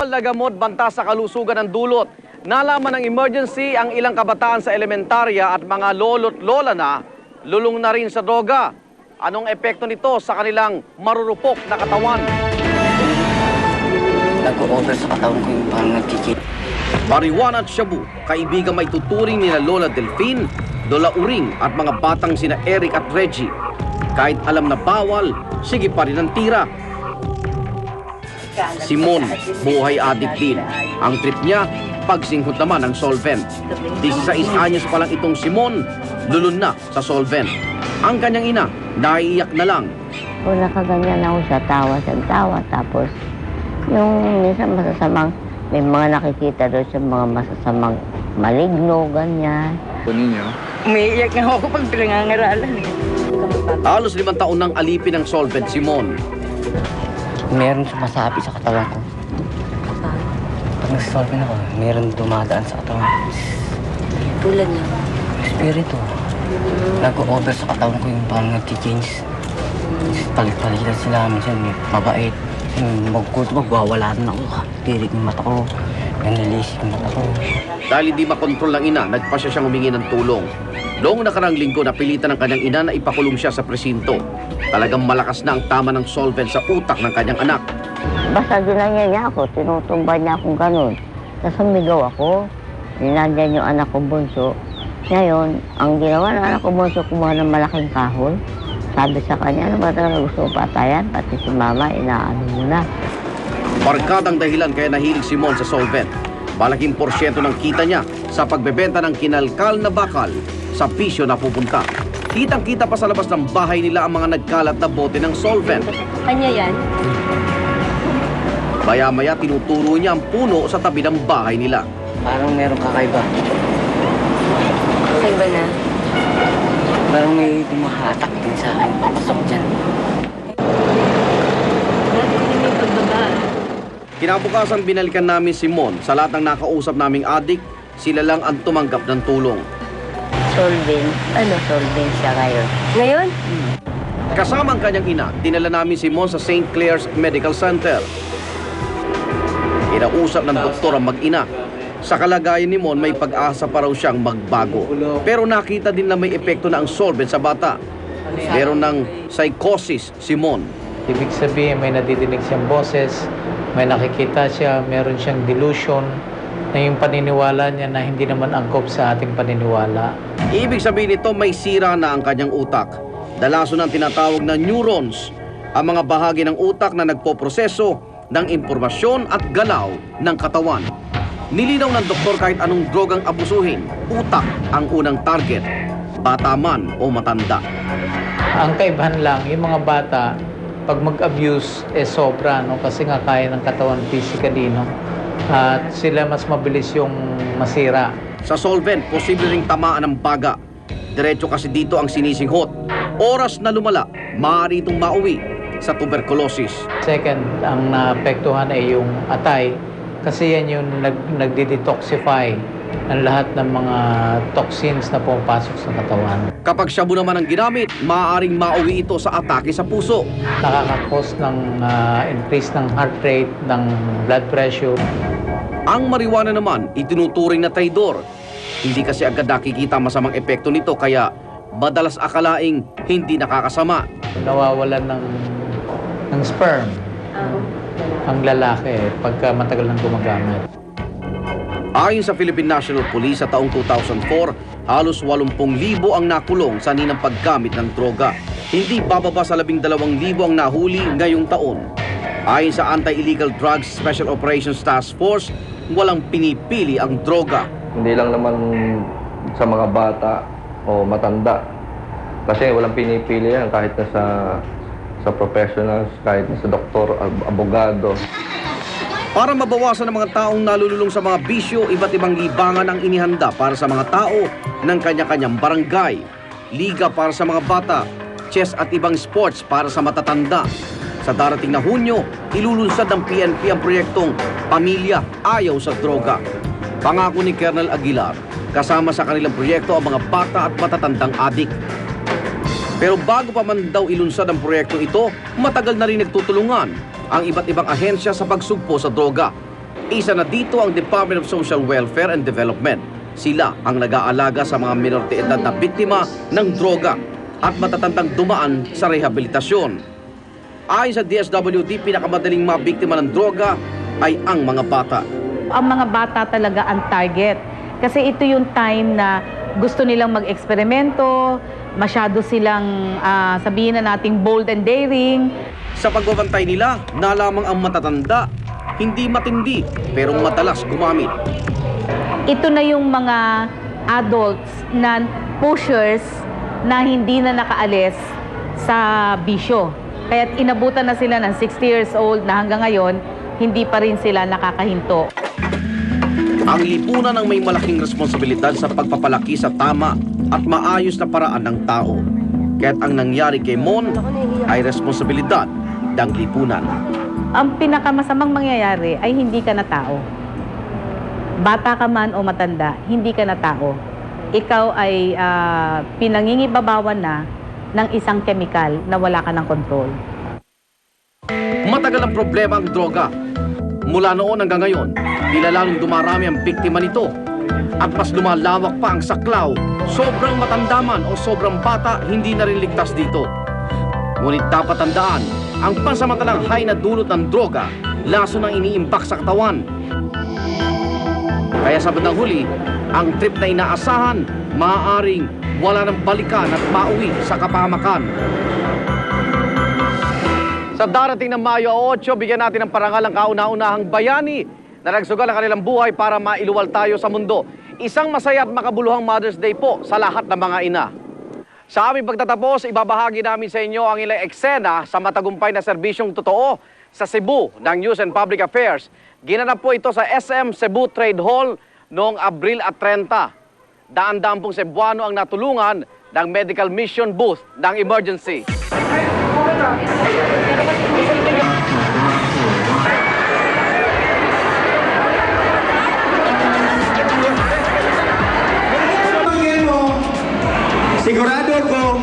Bawal na gamot banta sa kalusugan ng dulot. Nalaman ng emergency ang ilang kabataan sa elementarya at mga lolo't lola na lulong na rin sa droga. Anong epekto nito sa kanilang marurupok na katawan? Nag-o-over sa katawan ko yung parang nagkikit. Marijuana at shabu, kaibigan may tuturing nila Lola Delphine, Lola Uring at mga batang sina Eric at Reggie. Kahit alam na bawal, sige pa rin ang tira. Simon, buhay adik din. Ang trip niya, pagsingkot naman ng solvent. 16 anyos pa lang itong Simon, lulun na sa solvent. Ang kanyang ina, naiiyak na lang. Kung nakaganyan ako siya, tawa. Tapos, yung minsan masasamang, may mga nakikita doon sa mga masasamang maligno, ganyan. Kunin niyo? Umiiyak nga ako pag pinangangaralan. Halos 5 taon nang alipin ng solvent Simon. Meron sumasabi sa katawan ko. Pag nag-solvent ako, meron dumadaan sa katawan ko. Tulad niya. Espiritu. Nag-o-over sa katawan ko yung parang nagki-change. Palit-palitan sila minsan, mabait. Magwawala na ako. Tirik yung mata ko. Nanalisik yung mata ko. Dahil hindi makontrol ng ina, nagpasya siyang humingi ng tulong. Noong nakarang linggo, napilitan ng kanyang ina na ipakulong siya sa presinto. Talagang malakas na ang tama ng solvent sa utak ng kanyang anak. Basta ginanya niya ako, tinutumba niya akong ganun. Tapos sumigaw ako. Nandyan yung anak ko bunso. Ngayon, ang ginawa ng anak ko bunso, kumuha ng malaking kahoy. Sabi sa kanya, ano ba talaga gusto mo patayan? Pati si mama, inaano mo na. Barkadang dahilan kaya nahilig si Simon sa solvent. Malaking porsyento ng kita niya sa pagbebenta ng kinalkal na bakal sa bisyo na pupunta. Kitang-kita pa sa labas ng bahay nila ang mga nagkalat na bote ng solvent. Kanya yan? Maya-maya tinuturo niya ang puno sa tabi ng bahay nila. Parang meron kakaiba. Kakaiba na? Parang may dumahatak din sa akin. Papasok dyan. Kinabukasan binalikan namin si Simon. Sa lahat ng nakausap naming adik, sila lang ang tumanggap ng tulong. Solvent. Ano solvent siya ngayon? Ngayon? Kasama ang kanyang ina, dinala namin si Simon sa St. Clair's Medical Center. Kinausap ng doktor ang mag-ina. Sa kalagayan ni Mon, may pag-asa pa raw siyang magbago. Pero nakita din na may epekto na ang solvent sa bata. Meron ng psychosis si Mon. Ibig sabihin, may nadidinig siyang boses, may nakikita siya, meron siyang delusion, na yung paniniwala niya na hindi naman angkop sa ating paniniwala. Ibig sabihin nito, may sira na ang kanyang utak. Dalason ang tinatawag na neurons, ang mga bahagi ng utak na nagpoproseso ng impormasyon at galaw ng katawan. Nilinaw ng doktor kahit anong drogang abusuhin, utak ang unang target, bata man o matanda. Ang kaibahan lang, yung mga bata, pag mag-abuse, sobra, no? Kasi nga kaya ng katawan physically, no? At sila mas mabilis yung masira. Sa solvent, posible ring tamaan ng baga. Diretso kasi dito ang sinisinghot. Oras na lumala, maaari itong mauwi sa tuberculosis. Second, ang naapektuhan ay yung atay. Kasi yan yung nagdi-detoxify ng lahat ng mga toxins na pumapasok sa katawan. Kapag shabu naman ang ginamit, maaaring mauwi ito sa atake sa puso. Nakakakos ng increase ng heart rate, ng blood pressure. Ang marijuana naman, itinuturing na traidor. Hindi kasi agad nakikita masamang epekto nito kaya madalas akalaing hindi nakakasama. Nawawalan ng sperm ang lalaki pagka matagal nang gumagamit. Ayon sa Philippine National Police sa taong 2004, halos 80,000 ang nakulong sa ninang paggamit ng droga. Hindi bababa sa 12,000 ang nahuli ngayong taon. Ayon sa Anti-Illegal Drugs Special Operations Task Force, walang pinipili ang droga. Hindi lang naman sa mga bata o matanda. Kasi walang pinipili yan kahit na sa professionals, kahit na sa doktor, abogado. Para mabawasan ang mga taong nalululong sa mga bisyo, iba't ibang libangan ang inihanda para sa mga tao ng kanya-kanyang barangay. Liga para sa mga bata, chess at ibang sports para sa matatanda. Sa darating na Hunyo, ilulunsad ng PNP ang proyektong Pamilya Ayaw sa Droga. Pangako ni Colonel Aguilar, kasama sa kanilang proyekto ang mga bata at matatandang adik. Pero bago pa man daw ilunsad ang proyekto ito, matagal na rin nagtutulungan ang iba't ibang ahensya sa pagsugpo sa droga. Isa na dito ang Department of Social Welfare and Development. Sila ang nag-aalaga sa mga minor de edad na biktima ng droga at matatandang dumaan sa rehabilitasyon. Ayon sa DSWD, pinakamadaling mabiktima ng droga ay ang mga bata. Ang mga bata talaga ang target. Kasi ito yung time na gusto nilang mag-eksperimento, masyado silang sabihin na nating bold and daring. Sa pagbabantay nila, nalamang ang matatanda, hindi matindi pero madalas gumamit. Ito na yung mga adults na pushers na hindi na nakaalis sa bisyo. Kaya't inabutan na sila ng 60 years old na hanggang ngayon, hindi pa rin sila nakakahinto. Ang lipunan ang may malaking responsibilidad sa pagpapalaki sa tama at maayos na paraan ng tao. Kaya't ang nangyari kay Mon ay responsibilidad ng lipunan. Ang pinakamasamang mangyayari ay hindi ka na tao. Bata ka man o matanda, hindi ka na tao. Ikaw ay pinangingibabawan na ng isang kemikal na wala ka ng kontrol. Matagal ang problema ang droga. Mula noon hanggang ngayon, tila lalong dumarami ang biktima nito. At mas lumalawak pa ang saklaw. Sobrang matanda man o sobrang bata, hindi na rin ligtas dito. Ngunit dapat tandaan, ang pansamantalang high na dulot ng droga, laso nang iniimbak sa katawan. Kaya sa bandang huli, ang trip na inaasahan, maaaring wala ng balikan at mauwi sa kapahamakan. Sa darating ng Mayo 8, bigyan natin ng parangal ang kauna-unahang bayani na nagsugal ang kanilang buhay para mailuwal tayo sa mundo. Isang masaya at makabuluhang Mother's Day po sa lahat ng mga ina. Sa aming pagtatapos, ibabahagi namin sa inyo ang ilang eksena sa matagumpay na serbisyong totoo sa Cebu ng News and Public Affairs. Ginanap po ito sa SM Cebu Trade Hall noong Abril at 30. Daan-daan pong Cebuano ang natulungan ng medical mission booth ng emergency. Sigurado ko